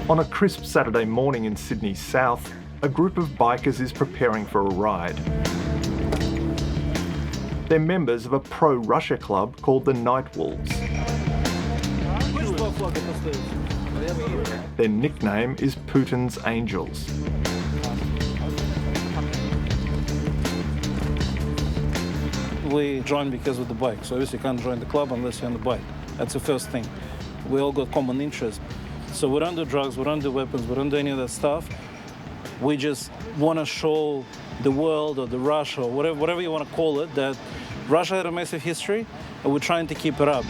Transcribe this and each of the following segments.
On a crisp Saturday morning in Sydney South, a group of bikers is preparing for a ride. They're members of a pro-Russia club called the Night Wolves. Their nickname is Putin's Angels. We joined because of the bike, so obviously you can't join the club unless you're on the bike. That's the first thing. We all got common interest. So we don't do drugs, we don't do weapons, we don't do any of that stuff. We just want to show the world or the Russia or whatever you want to call it, that Russia had a massive history and we're trying to keep it up.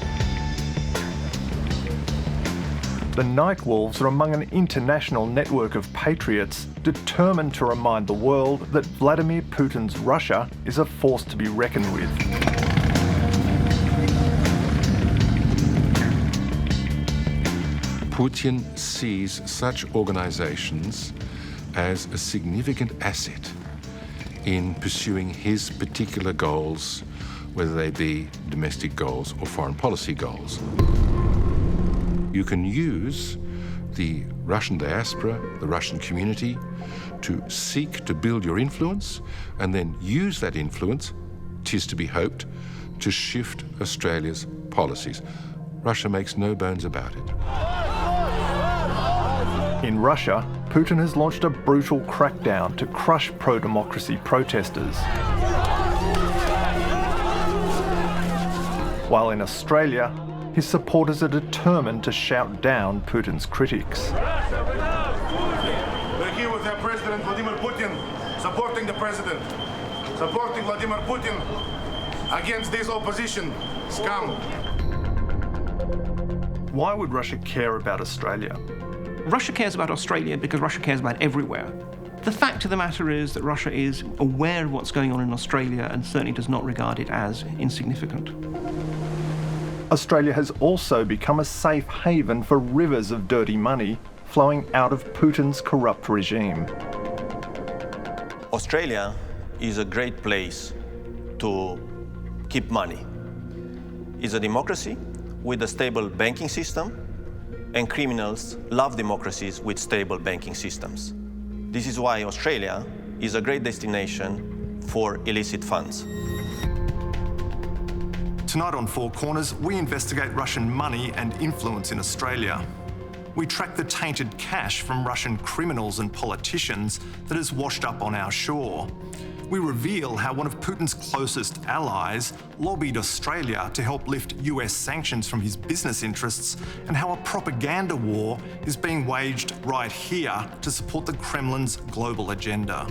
The Night Wolves are among an international network of patriots determined to remind the world that Vladimir Putin's Russia is a force to be reckoned with. Putin sees such organizations as a significant asset in pursuing his particular goals, whether they be domestic goals or foreign policy goals. You can use the Russian diaspora, the Russian community, to seek to build your influence and then use that influence, 'tis to be hoped, to shift Australia's policies. Russia makes no bones about it. In Russia, Putin has launched a brutal crackdown to crush pro-democracy protesters. While in Australia, his supporters are determined to shout down Putin's critics. We're here with our President Vladimir Putin, supporting the President, supporting Vladimir Putin against this opposition scum. Why would Russia care about Australia? Russia cares about Australia because Russia cares about everywhere. The fact of the matter is that Russia is aware of what's going on in Australia and certainly does not regard it as insignificant. Australia has also become a safe haven for rivers of dirty money flowing out of Putin's corrupt regime. Australia is a great place to keep money. It's a democracy with a stable banking system, and criminals love democracies with stable banking systems. This is why Australia is a great destination for illicit funds. Tonight on Four Corners, we investigate Russian money and influence in Australia. We track the tainted cash from Russian criminals and politicians that has washed up on our shore. We reveal how one of Putin's closest allies lobbied Australia to help lift US sanctions from his business interests, and how a propaganda war is being waged right here to support the Kremlin's global agenda.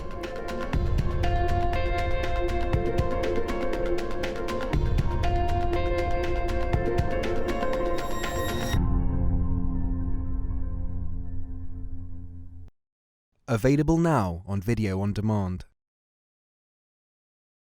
Available now on video on demand.